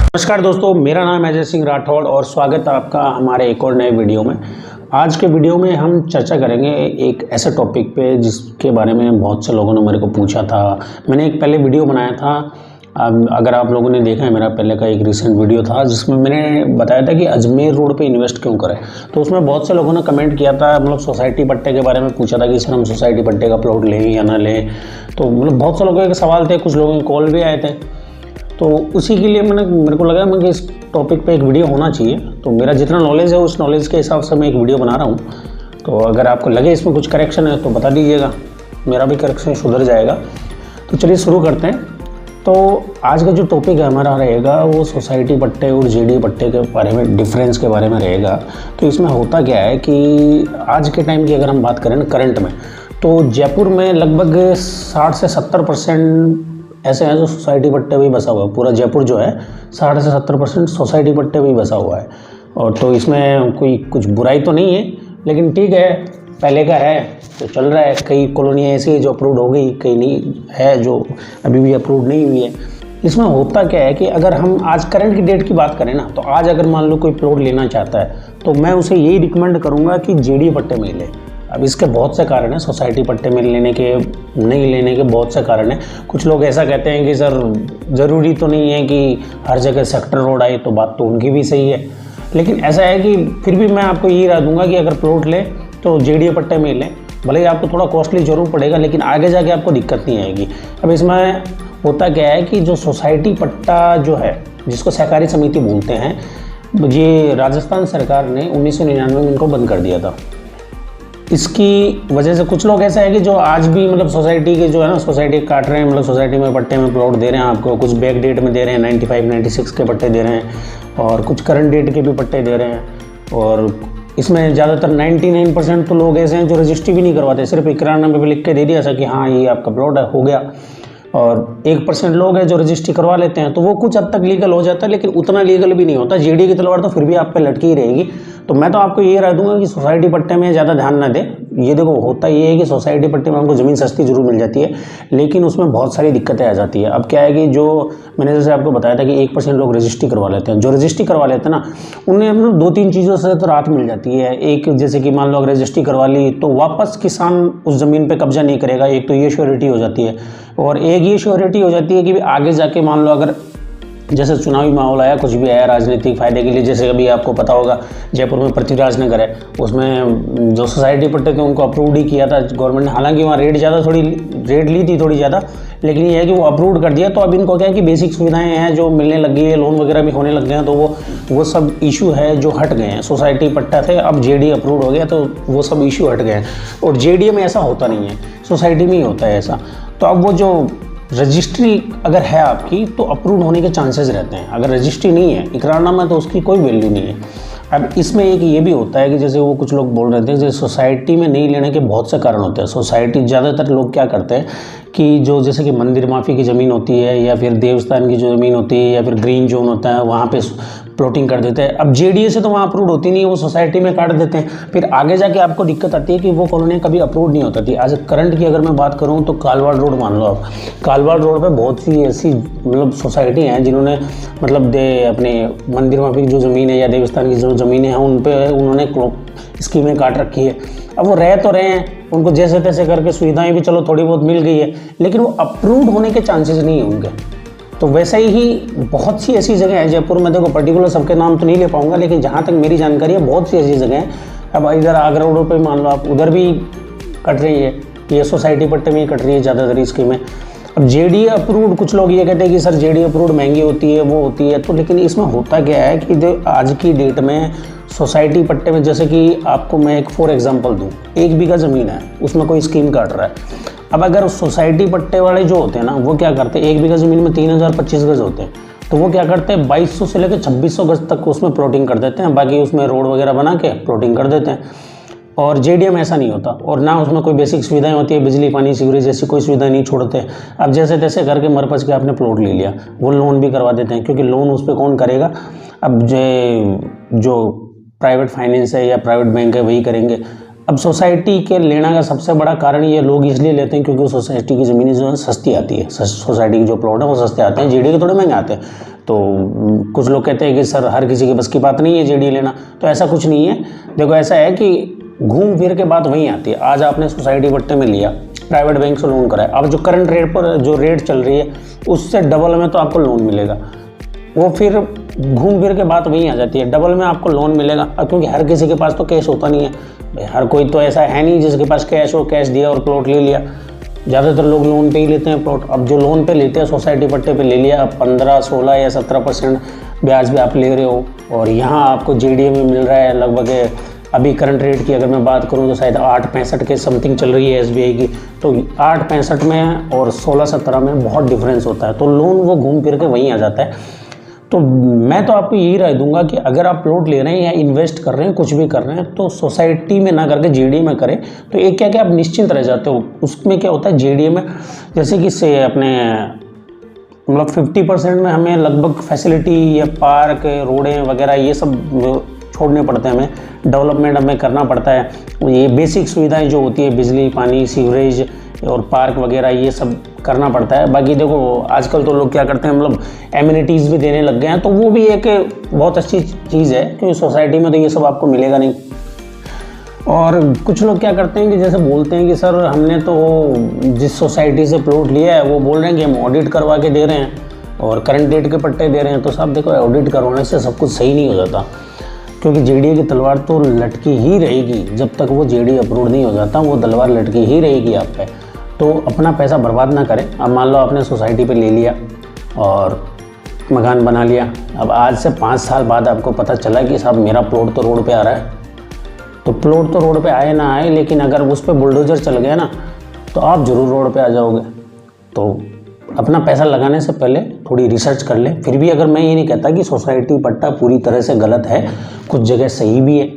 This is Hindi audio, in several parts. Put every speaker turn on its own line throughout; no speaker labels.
नमस्कार दोस्तों, मेरा नाम है अजय सिंह राठौड़ और स्वागत है आपका हमारे एक और नए वीडियो में। आज के वीडियो में हम चर्चा करेंगे एक ऐसे टॉपिक पे जिसके बारे में बहुत से लोगों ने मेरे को पूछा था। मैंने एक पहले वीडियो बनाया था, अगर आप लोगों ने देखा है मेरा पहले का एक रिसेंट वीडियो था जिसमें मैंने बताया था कि अजमेर रोड पे इन्वेस्ट क्यों करें। तो उसमें बहुत से लोगों ने कमेंट किया था, मतलब सोसाइटी पट्टे के बारे में पूछा था कि सर हम सोसाइटी पट्टे का प्लॉट लें या ना लें। तो मतलब बहुत से लोगों के सवाल थे, कुछ लोगों के कॉल भी आए थे। तो उसी के लिए मेरे को लगा कि इस टॉपिक पे एक वीडियो होना चाहिए। तो मेरा जितना नॉलेज है उस नॉलेज के हिसाब से मैं एक वीडियो बना रहा हूँ। तो अगर आपको लगे इसमें कुछ करेक्शन है तो बता दीजिएगा, मेरा भी करेक्शन सुधर जाएगा। तो चलिए शुरू करते हैं। तो आज का जो टॉपिक है हमारा रहेगा वो सोसाइटी पट्टे और जेडी पट्टे के बारे में, डिफरेंस के बारे में रहेगा। तो इसमें होता क्या है कि आज के टाइम की अगर हम बात करें ना करंट में, तो जयपुर में लगभग 60 से 70% ऐसे हैं जो सोसाइटी पट्टे भी बसा हुआ है। पूरा जयपुर जो है 60 से 70% सोसाइटी पट्टे भी बसा हुआ है। और तो इसमें कोई कुछ बुराई तो नहीं है, लेकिन ठीक है, पहले का है तो चल रहा है। कई कॉलोनियाँ ऐसी है जो अप्रूव हो गई, कई नहीं है जो अभी भी अप्रूव नहीं हुई है। इसमें होता क्या है कि अगर हम आज करंट की डेट की बात करें ना, तो आज अगर मान लो कोई प्लॉट लेना चाहता है तो मैं उसे यही रिकमेंड करूँगा कि जेडी पट्टे में ले। अब इसके बहुत से कारण हैं, सोसाइटी पट्टे में लेने के नहीं लेने के बहुत से कारण हैं। कुछ लोग ऐसा कहते हैं कि सर ज़रूरी तो नहीं है कि हर जगह सेक्टर रोड आए, तो बात तो उनकी भी सही है। लेकिन ऐसा है कि फिर भी मैं आपको यही राय दूंगा कि अगर प्लॉट लें तो जेडी पट्टे में लें। भले ही आपको थोड़ा कॉस्टली जरूर पड़ेगा, लेकिन आगे जाके आपको दिक्कत नहीं आएगी। अब इसमें होता क्या है कि जो सोसाइटी पट्टा जो है, जिसको सहकारी समिति बोलते हैं, ये राजस्थान सरकार ने 1999 में इनको बंद कर दिया था। इसकी वजह से कुछ लोग ऐसा है कि जो आज भी मतलब सोसाइटी के जो है ना, सोसाइटी काट रहे हैं, मतलब सोसाइटी में पट्टे में प्लॉट दे रहे हैं आपको। कुछ बैक डेट में दे रहे हैं, 95, 96 के पट्टे दे रहे हैं, और कुछ करंट डेट के भी पट्टे दे रहे हैं। और इसमें ज़्यादातर 99% तो लोग ऐसे हैं जो रजिस्ट्री भी नहीं करवाते, सिर्फ इकरारनामे पे लिख के दे दिया ऐसा कि हाँ ये आपका प्लॉट है, हो गया। और 1% लोग हैं जो रजिस्ट्री करवा लेते हैं, तो वो कुछ हद तक लीगल हो जाता है, लेकिन उतना लीगल भी नहीं होता। जेडी की तलवार तो फिर भी आप पे लटकी ही रहेगी। तो मैं तो आपको ये राय दूंगा कि सोसाइटी पट्टे में ज़्यादा ध्यान ना दें। ये देखो, होता ये है कि सोसाइटी पट्टे में हमको ज़मीन सस्ती जरूर मिल जाती है, लेकिन उसमें बहुत सारी दिक्कतें आ जाती है। अब क्या है कि जो मैंने जैसे आपको बताया था कि 1% लोग रजिस्ट्री करवा लेते हैं। जो रजिस्ट्री करवा लेते हैं ना, उन्हें मतलब 2-3 चीज़ों से तो राहत मिल जाती है। एक, जैसे कि मान लो अगर रजिस्ट्री करवा ली तो वापस किसान उस ज़मीन पर कब्जा नहीं करेगा, एक तो ये श्योरिटी हो जाती है। और एक ये श्योरिटी हो जाती है कि आगे जाके मान लो अगर जैसे चुनावी माहौल आया, कुछ भी आया राजनीतिक फायदे के लिए, जैसे अभी आपको पता होगा जयपुर में पृथ्वीराज नगर है, उसमें जो सोसाइटी पट्टे थे उनको अप्रूव ही किया था गवर्नमेंट ने। हालांकि वहाँ रेट ली थी थोड़ी ज़्यादा, लेकिन ये है कि वो अप्रूव कर दिया। तो अब इनको क्या है कि बेसिक सुविधाएं हैं जो मिलने लगी है, लोन वगैरह भी होने लग गए हैं, तो वो सब इशू है जो हट गए हैं। सोसाइटी पट्टा थे, अब जेडी अप्रूव हो गया, तो वो सब इशू हट गए हैं। और जेडी में ऐसा होता नहीं है, सोसाइटी में ही होता है ऐसा। तो अब वो जो रजिस्ट्री अगर है आपकी तो अप्रूव होने के चांसेस रहते हैं। अगर रजिस्ट्री नहीं है, इकरारनामा, तो उसकी कोई वैल्यू नहीं है। अब इसमें एक ये भी होता है कि जैसे वो कुछ लोग बोल रहे थे कि सोसाइटी में नहीं लेने के बहुत से कारण होते हैं। सोसाइटी ज़्यादातर लोग क्या करते हैं कि जो जैसे कि मंदिर माफी की ज़मीन होती है, या फिर देवस्थान की जो ज़मीन होती है, या फिर ग्रीन जोन होता है, वहाँ पे प्लॉटिंग कर देते हैं। अब जेडीए से तो वहाँ अप्रूव होती नहीं है, वो सोसाइटी में काट देते हैं। फिर आगे जाके आपको दिक्कत आती है कि वो कॉलोनी कभी अप्रूव नहीं होती थी। आज करंट की अगर मैं बात करूँ तो कालवाड़ रोड मान लो आप, कालवाड़ रोड पे बहुत सी ऐसी मतलब सोसाइटी हैं जिन्होंने मतलब अपने मंदिर माफी की जो ज़मीन है या देवस्थान की जो ज़मीनें हैं उन पर उन्होंने स्कीमें काट रखी है। अब वो रह तो रहे हैं, उनको जैसे तैसे करके सुविधाएं भी चलो थोड़ी बहुत मिल गई है, लेकिन वो अप्रूव होने के चांसेस नहीं होंगे। तो वैसे ही बहुत सी ऐसी जगह है जयपुर में, देखो पर्टिकुलर सबके नाम तो नहीं ले पाऊंगा, लेकिन जहाँ तक मेरी जानकारी है बहुत सी ऐसी जगह हैं। अब इधर आगरा रोड पे मान लो आप, उधर भी कट रही है, ये सोसाइटी पट्टे में ही कट रही है ज़्यादातर स्कीमें। अब जेडी अप्रूव्ड, कुछ लोग ये कहते हैं कि सर जेडी अप्रूव्ड महंगी होती है, वो होती है, तो लेकिन इसमें होता क्या है कि आज की डेट में सोसाइटी पट्टे में, जैसे कि आपको मैं एक फॉर एग्जांपल दूं, 1 बीघा ज़मीन है, उसमें कोई स्कीम काट रहा है। अब अगर सोसाइटी पट्टे वाले जो होते हैं ना, वो क्या करते हैं, 1 बीघा ज़मीन में 3025 गज होते हैं, तो वो क्या करते हैं 2200 से लेकर 2600 गज तक उसमें प्लॉटिंग कर देते हैं। बाकी उसमें रोड वगैरह बना के प्लॉटिंग कर देते हैं। और जेडीए में ऐसा नहीं होता, और ना उसमें कोई बेसिक सुविधाएं होती है, बिजली पानी सीवरेज जैसी कोई सुविधा नहीं छोड़ते। अब जैसे तैसे करके मरपच के आपने प्लॉट ले लिया, वो लोन भी करवा देते हैं, क्योंकि लोन उस पर कौन करेगा, अब जो प्राइवेट फाइनेंस है या प्राइवेट बैंक है वही करेंगे। अब सोसाइटी के लेना का सबसे बड़ा कारण ये लोग इसलिए लेते हैं क्योंकि सोसाइटी की ज़मीनें जो है सस्ती आती है, सोसाइटी की जो प्लॉट है वो सस्ते आते हैं, जेडी के थोड़े महंगे आते हैं। तो कुछ लोग कहते हैं कि सर हर किसी के बस की बात नहीं है जेडी लेना, तो ऐसा कुछ नहीं है। देखो ऐसा है कि घूम फिर के बात वहीं आती है। आज आपने सोसाइटी पट्टे में लिया, प्राइवेट बैंक से लोन कराया, अब जो करंट रेट पर जो रेट चल रही है उससे डबल में तो आपको लोन मिलेगा, वो फिर घूम फिर के बात वहीं आ जाती है, डबल में आपको लोन मिलेगा। अब क्योंकि हर किसी के पास तो कैश होता नहीं है भाई, हर कोई तो ऐसा है नहीं जिसके पास कैश हो, कैश दिया और प्लॉट ले लिया। ज़्यादातर लोग लोन पे ही लेते हैं प्लॉट। अब जो लोन पे लेते हैं सोसाइटी पट्टे पे ले लिया, अब 15, 16 या 17% ब्याज भी आप ले रहे हो, और यहाँ आपको जेडीए में मिल रहा है लगभग, अभी करंट रेट की अगर मैं बात करूँ तो शायद 8.65 के समथिंग चल रही है एसबीआई की। तो 8.65 में और 16-17 में बहुत डिफरेंस होता है, तो लोन वो घूम फिर के वहीं आ जाता है। तो मैं तो आपको यही राय दूंगा कि अगर आप प्लॉट ले रहे हैं या इन्वेस्ट कर रहे हैं, कुछ भी कर रहे हैं, तो सोसाइटी में ना करके जेडीए में करें। तो एक क्या क्या आप निश्चिंत रह जाते हो। उसमें क्या होता है जेडीए में, जैसे कि से अपने मतलब 50% में हमें लगभग फैसिलिटी या पार्क, रोडें वगैरह ये सब छोड़ने पड़ते हैं, हमें डेवलपमेंट हमें करना पड़ता है। ये बेसिक सुविधाएं जो होती है, बिजली, पानी, सीवरेज और पार्क वगैरह, ये सब करना पड़ता है। बाकी देखो आजकल तो लोग क्या करते हैं, मतलब एमिनिटीज़ भी देने लग गए हैं, तो वो भी एक बहुत अच्छी चीज़ है, क्योंकि सोसाइटी में तो ये सब आपको मिलेगा नहीं। और कुछ लोग क्या करते हैं कि जैसे बोलते हैं कि सर हमने तो जिस सोसाइटी से प्लॉट लिया है वो बोल रहे हैं कि हम ऑडिट करवा के दे रहे हैं और करंट डेट के पट्टे दे रहे हैं। तो साहब देखो, ऑडिट करवाने से सब कुछ सही नहीं हो जाता, क्योंकि जेडीए की तलवार तो लटकी ही रहेगी जब तक वो जेडीए अप्रूव नहीं हो जाता, वो तलवार लटकी ही रहेगी आप पे। तो अपना पैसा बर्बाद ना करें। अब मान लो आपने सोसाइटी पे ले लिया और मकान बना लिया, अब आज से 5 साल बाद आपको पता चला कि साहब मेरा प्लॉट तो रोड पे आ रहा है, तो प्लॉट तो रोड पे आए ना आए, लेकिन अगर उस पर बुलडोजर चल गया ना तो आप ज़रूर रोड पे आ जाओगे। तो अपना पैसा लगाने से पहले थोड़ी रिसर्च कर ले। फिर भी अगर मैं ये नहीं कहता कि सोसाइटी पट्टा पूरी तरह से गलत है, कुछ जगह सही भी है,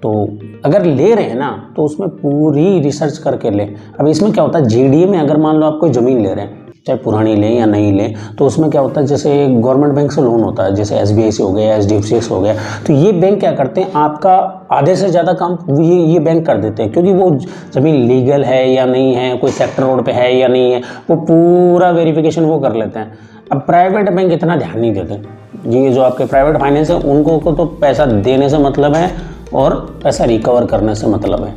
तो अगर ले रहे हैं ना तो उसमें पूरी रिसर्च करके लें। अब इसमें क्या होता है, जेडीए में अगर मान लो आप कोई ज़मीन ले रहे हैं, चाहे पुरानी लें या नहीं लें, तो उसमें क्या होता है, जैसे गवर्नमेंट बैंक से लोन होता है, जैसे एसबीआई से हो गया, एचडीएफसी से हो गया, तो ये बैंक क्या करते हैं, आपका आधे से ज़्यादा काम ये बैंक कर देते हैं, क्योंकि वो ज़मीन लीगल है या नहीं है, कोई सेक्टर रोड पे है या नहीं है, वो पूरा वेरिफिकेशन वो कर लेते हैं। अब प्राइवेट बैंक इतना ध्यान नहीं देते। ये जो आपके प्राइवेट फाइनेंस है उनको को तो पैसा देने से मतलब है और पैसा रिकवर करने से मतलब है,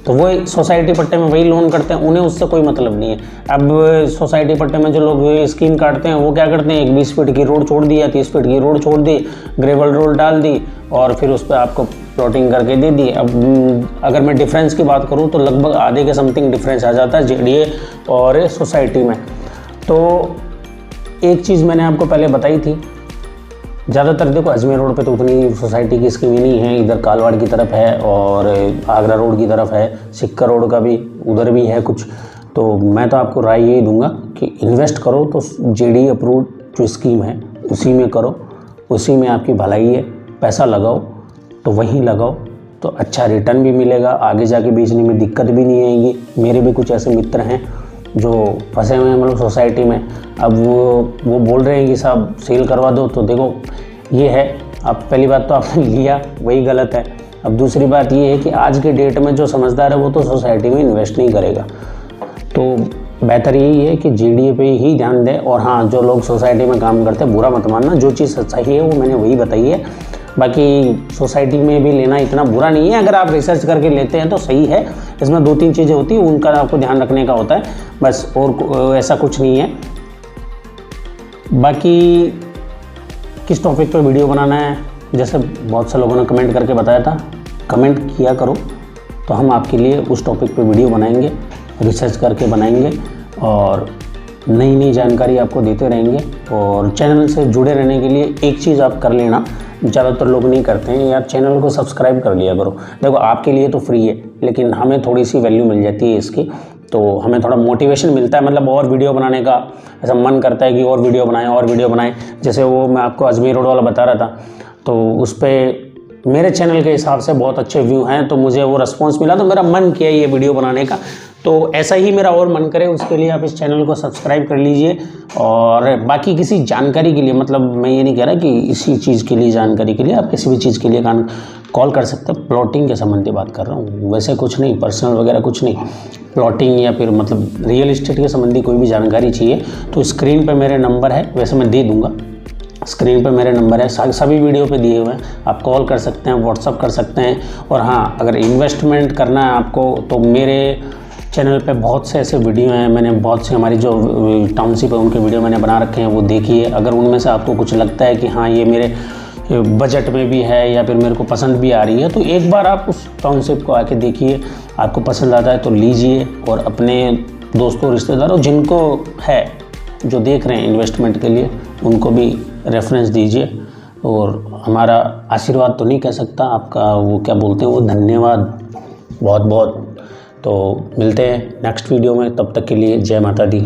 तो वो सोसाइटी पट्टे में वही लोन करते हैं, उन्हें उससे कोई मतलब नहीं है। अब सोसाइटी पट्टे में जो लोग स्कीम काटते हैं वो क्या करते हैं, एक 20 फीट की रोड छोड़ दी या 30 फीट की रोड छोड़ दी, ग्रेवल रोड डाल दी और फिर उस पर आपको प्लॉटिंग करके दे दी। अब अगर मैं डिफरेंस की बात करूँ तो लगभग आधे के समथिंग डिफरेंस आ जाता है जेडीए और सोसाइटी में। तो एक चीज़ मैंने आपको पहले बताई थी, ज़्यादातर देखो अजमेर रोड पे तो उतनी सोसाइटी की स्कीम नहीं है, इधर कालवाड़ की तरफ है और आगरा रोड की तरफ है, सिक्का रोड का भी उधर भी है कुछ। तो मैं तो आपको राय यही दूंगा कि इन्वेस्ट करो तो जेडीए अप्रूव जो स्कीम है उसी में करो, उसी में आपकी भलाई है। पैसा लगाओ तो वहीं लगाओ, तो अच्छा रिटर्न भी मिलेगा, आगे जाके बेचने में दिक्कत भी नहीं आएगी। मेरे भी कुछ ऐसे मित्र हैं जो फंसे हुए हैं मतलब सोसाइटी में, अब वो बोल रहे हैं कि साहब सेल करवा दो। तो देखो ये है, अब पहली बात तो आपने लिया वही गलत है। अब दूसरी बात ये है कि आज के डेट में जो समझदार है वो तो सोसाइटी में इन्वेस्ट नहीं करेगा। तो बेहतर यही है कि जेडीए पे ही ध्यान दें। और हाँ, जो लोग सोसाइटी में काम करते हैं बुरा मत मानना, जो चीज़ सही है वो मैंने वही बताई है। बाकी सोसाइटी में भी लेना इतना बुरा नहीं है, अगर आप रिसर्च करके लेते हैं तो सही है। इसमें 2-3 चीज़ें होती हैं उनका आपको ध्यान रखने का होता है बस, और ऐसा कुछ नहीं है। बाकी किस टॉपिक पे वीडियो बनाना है, जैसे बहुत से लोगों ने कमेंट करके बताया था, कमेंट किया करो तो हम आपके लिए उस टॉपिक पे वीडियो बनाएंगे, रिसर्च करके बनाएंगे और नई नई जानकारी आपको देते रहेंगे। और चैनल से जुड़े रहने के लिए एक चीज़ आप कर लेना, ज़्यादातर लोग नहीं करते हैं यार, चैनल को सब्सक्राइब कर लिया करो। देखो आपके लिए तो फ्री है, लेकिन हमें थोड़ी सी वैल्यू मिल जाती है इसकी, तो हमें थोड़ा मोटिवेशन मिलता है, मतलब और वीडियो बनाने का ऐसा मन करता है कि और वीडियो बनाएं और वीडियो बनाएं। जैसे वो मैं आपको अजमेर रोड वाला बता रहा था, तो उस पर मेरे चैनल के हिसाब से बहुत अच्छे व्यू हैं, तो मुझे वो रिस्पॉन्स मिला, तो मेरा मन किया ये वीडियो बनाने का। तो ऐसा ही मेरा और मन करे, उसके लिए आप इस चैनल को सब्सक्राइब कर लीजिए। और बाकी किसी जानकारी के लिए, मतलब मैं ये नहीं कह रहा कि इसी चीज़ के लिए जानकारी के लिए, आप किसी भी चीज़ के लिए कॉल कर सकते हैं। प्लॉटिंग के संबंधी बात कर रहा हूँ, वैसे कुछ नहीं, पर्सनल वगैरह कुछ नहीं। प्लॉटिंग या फिर मतलब रियल इस्टेट के संबंधी कोई भी जानकारी चाहिए तो स्क्रीन पे मेरे नंबर है, वैसे मैं दे दूँगा। स्क्रीन पे मेरे नंबर है, सभी वीडियो पे दिए हुए हैं। आप कॉल कर सकते हैं, व्हाट्सअप कर सकते हैं। और हाँ, अगर इन्वेस्टमेंट करना है आपको तो मेरे चैनल पे बहुत से ऐसे वीडियो हैं, मैंने बहुत से हमारी जो टाउनशिप है उनके वीडियो मैंने बना रखे हैं, वो देखिए। अगर उनमें से आपको कुछ लगता है कि हाँ ये मेरे बजट में भी है या फिर मेरे को पसंद भी आ रही है, तो एक बार आप उस टाउनशिप को आके देखिए। आपको पसंद आता है तो लीजिए, और अपने दोस्तों रिश्तेदारों जिनको है, जो देख रहे हैं इन्वेस्टमेंट के लिए, उनको भी रेफरेंस दीजिए। और हमारा आशीर्वाद तो नहीं कह सकता, आपका वो क्या बोलते हैं, वो धन्यवाद बहुत बहुत। तो मिलते हैं नेक्स्ट वीडियो में, तब तक के लिए जय माता दी।